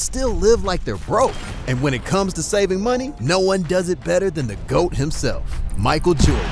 still live like they're broke. And when it comes to saving money, no one does it better than the GOAT himself, Michael Jordan.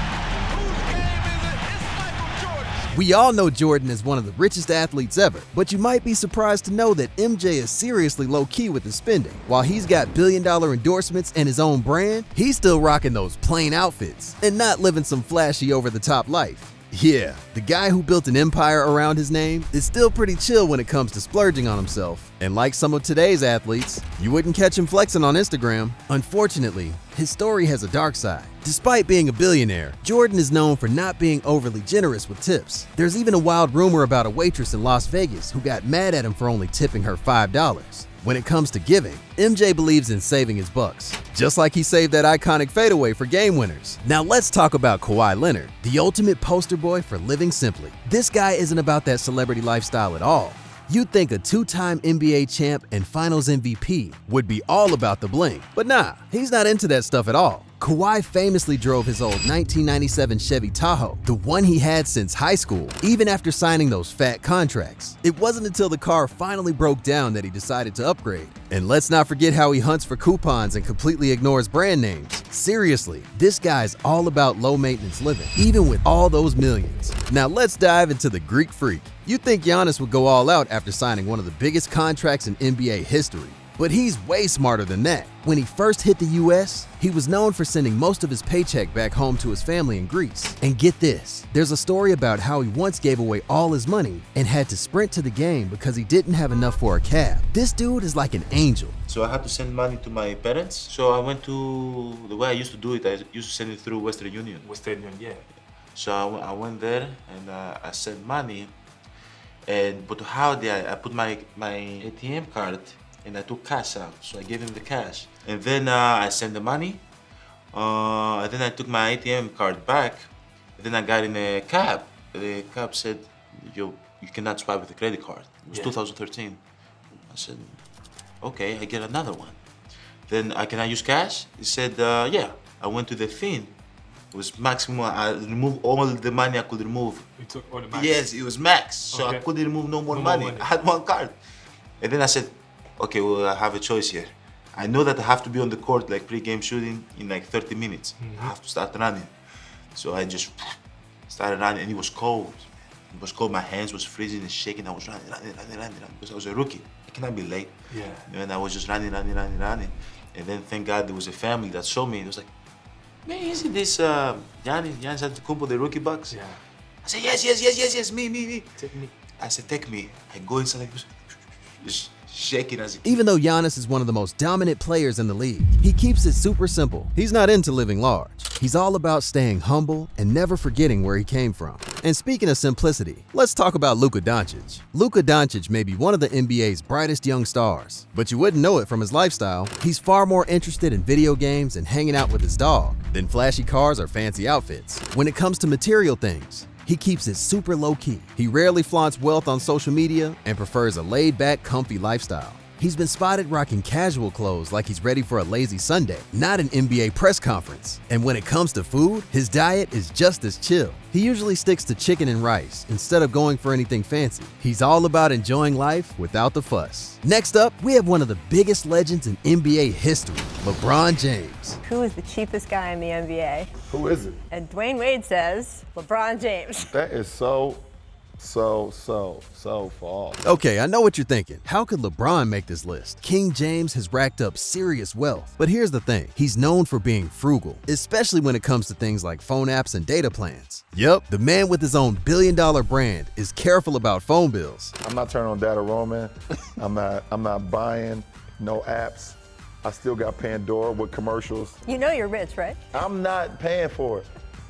We all know Jordan is one of the richest athletes ever, but you might be surprised to know that MJ is seriously low-key with his spending. While he's got billion-dollar endorsements and his own brand, he's still rocking those plain outfits and not living some flashy over-the-top life. Yeah, the guy who built an empire around his name is still pretty chill when it comes to splurging on himself. And like some of today's athletes, you wouldn't catch him flexing on Instagram. Unfortunately, his story has a dark side. Despite being a billionaire, Jordan is known for not being overly generous with tips. There's even a wild rumor about a waitress in Las Vegas who got mad at him for only tipping her $5. When it comes to giving, MJ believes in saving his bucks, just like he saved that iconic fadeaway for game winners. Now let's talk about Kawhi Leonard, the ultimate poster boy for living simply. This guy isn't about that celebrity lifestyle at all. You'd think a two-time NBA champ and Finals MVP would be all about the bling, but nah, he's not into that stuff at all. Kawhi famously drove his old 1997 Chevy Tahoe, the one he had since high school, even after signing those fat contracts. It wasn't until the car finally broke down that he decided to upgrade. And let's not forget how he hunts for coupons and completely ignores brand names. Seriously, this guy's all about low-maintenance living, even with all those millions. Now let's dive into the Greek Freak. You'd think Giannis would go all out after signing one of the biggest contracts in NBA history. But he's way smarter than that. When he first hit the US, he was known for sending most of his paycheck back home to his family in Greece. And get this, there's a story about how he once gave away all his money and had to sprint to the game because he didn't have enough for a cab. This dude is like an angel. So I had to send money to my parents. So I went to, the way I used to do it, I used to send it through Western Union. Western Union, yeah. So I went there and I sent money. But how did I put my ATM card and I took cash out, so I gave him the cash. And then I sent the money, and then I took my ATM card back, and then I got in a cab. The cab said, you cannot swipe with a credit card. It was 2013. I said, okay, I get another one. Then can I use cash? He said, yeah. I went to the thing. It was maximum, I removed all the money I could remove. You took all the max? Yes, it was max, so okay. I couldn't remove no more money. I had one card. And then I said, okay, well, I have a choice here. I know that I have to be on the court, like pre-game shooting, in like 30 minutes. I have to start running. So I just started running, and it was cold. It was cold, my hands was freezing and shaking. I was running, because I was a rookie. I cannot be late. Yeah. And I was just running. And then, thank God, there was a family that saw me. It was like, man, isn't this Giannis Antetokounmpo, the rookie Bucks? Yeah. I said, yes, me. Take me. I said, take me. I go inside like this, just shaking as a kid. Even though Giannis is one of the most dominant players in the league, he keeps it super simple. He's not into living large. He's all about staying humble and never forgetting where he came from. And speaking of simplicity, let's talk about Luka Doncic. Luka Doncic may be one of the NBA's brightest young stars, but you wouldn't know it from his lifestyle. He's far more interested in video games and hanging out with his dog than flashy cars or fancy outfits. When it comes to material things, he keeps it super low-key. He rarely flaunts wealth on social media and prefers a laid-back, comfy lifestyle. He's been spotted rocking casual clothes like he's ready for a lazy Sunday, not an NBA press conference. And when it comes to food, his diet is just as chill. He usually sticks to chicken and rice instead of going for anything fancy. He's all about enjoying life without the fuss. Next up, we have one of the biggest legends in NBA history, LeBron James. Who is the cheapest guy in the NBA? Who is it? And Dwayne Wade says LeBron James. That is so false. Okay, I know what you're thinking. How could LeBron make this list? King James has racked up serious wealth. But here's the thing, he's known for being frugal, especially when it comes to things like phone apps and data plans. Yup, the man with his own billion-dollar brand is careful about phone bills. I'm not turning on data roaming. I'm not buying no apps. I still got Pandora with commercials. You know you're rich, right? I'm not paying for it.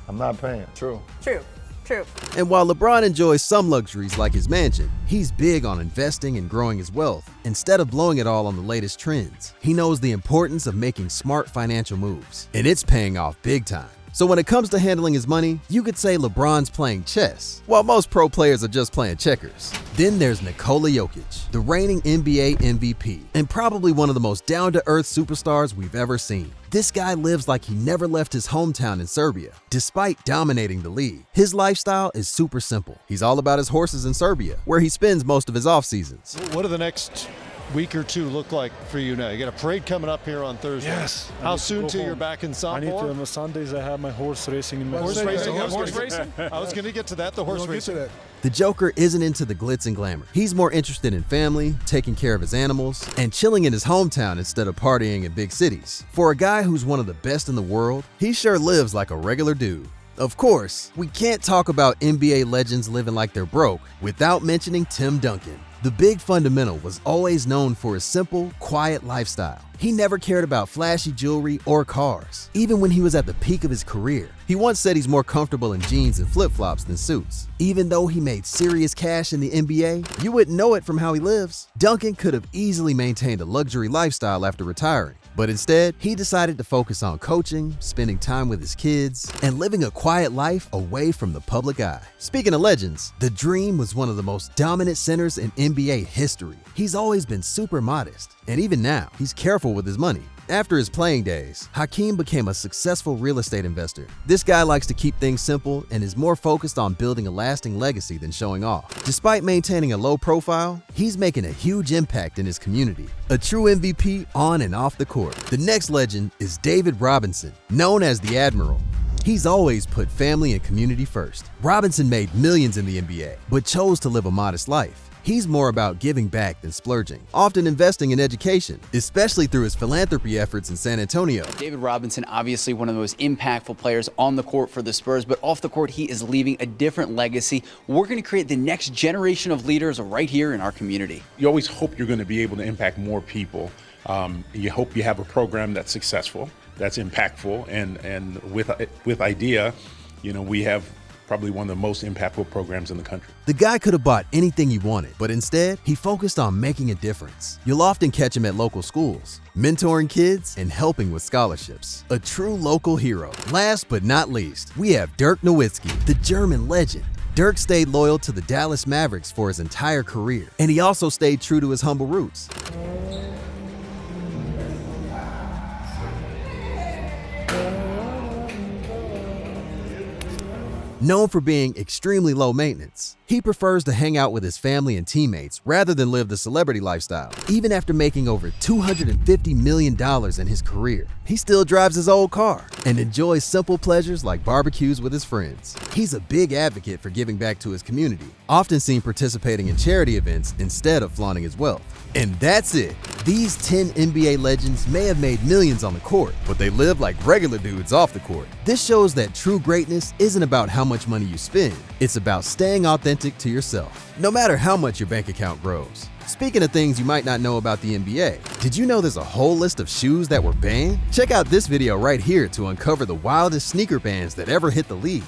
I'm not paying. True. And while LeBron enjoys some luxuries like his mansion, he's big on investing and growing his wealth instead of blowing it all on the latest trends. He knows the importance of making smart financial moves, and it's paying off big time. So when it comes to handling his money, you could say LeBron's playing chess, while most pro players are just playing checkers. Then there's Nikola Jokic, the reigning NBA MVP, and probably one of the most down-to-earth superstars we've ever seen. This guy lives like he never left his hometown in Serbia, despite dominating the league. His lifestyle is super simple. He's all about his horses in Serbia, where he spends most of his off seasons. What are the next week or two look like for you now? You got a parade coming up here on Thursday. Yes. How soon till you're back in softball? I need to. On Sundays, I have my horse racing in my Horse racing. I I was going to get to that. The horse racing. The Joker isn't into the glitz and glamour. He's more interested in family, taking care of his animals, and chilling in his hometown instead of partying in big cities. For a guy who's one of the best in the world, he sure lives like a regular dude. Of course, we can't talk about NBA legends living like they're broke without mentioning Tim Duncan. The big fundamental was always known for his simple, quiet lifestyle. He never cared about flashy jewelry or cars, even when he was at the peak of his career. He once said he's more comfortable in jeans and flip-flops than suits. Even though he made serious cash in the NBA, you wouldn't know it from how he lives. Duncan could have easily maintained a luxury lifestyle after retiring, but instead, he decided to focus on coaching, spending time with his kids, and living a quiet life away from the public eye. Speaking of legends, the Dream was one of the most dominant centers in NBA history. He's always been super modest, and even now, he's careful with his money. After his playing days, Hakeem became a successful real estate investor. This guy likes to keep things simple and is more focused on building a lasting legacy than showing off. Despite maintaining a low profile, he's making a huge impact in his community. A true MVP on and off the court. The next legend is David Robinson, known as the Admiral. He's always put family and community first. Robinson made millions in the NBA, but chose to live a modest life. He's more about giving back than splurging, often investing in education, especially through his philanthropy efforts in San Antonio. David Robinson, obviously one of the most impactful players on the court for the Spurs, but off the court, he is leaving a different legacy. We're going to create the next generation of leaders right here in our community. You always hope you're going to be able to impact more people. You hope you have a program that's successful, that's impactful, and with IDEA, we have probably one of the most impactful programs in the country. The guy could have bought anything he wanted, but instead, he focused on making a difference. You'll often catch him at local schools, mentoring kids and helping with scholarships. A true local hero. Last but not least, we have Dirk Nowitzki, the German legend. Dirk stayed loyal to the Dallas Mavericks for his entire career, and he also stayed true to his humble roots. Known for being extremely low maintenance, he prefers to hang out with his family and teammates rather than live the celebrity lifestyle. Even after making over $250 million in his career, he still drives his old car and enjoys simple pleasures like barbecues with his friends. He's a big advocate for giving back to his community, often seen participating in charity events instead of flaunting his wealth. And that's it. These 10 NBA legends may have made millions on the court, but they live like regular dudes off the court. This shows that true greatness isn't about how much money you spend. It's about staying authentic to yourself, no matter how much your bank account grows. Speaking of things you might not know about the NBA, did you know there's a whole list of shoes that were banned? Check out this video right here to uncover the wildest sneaker bans that ever hit the league.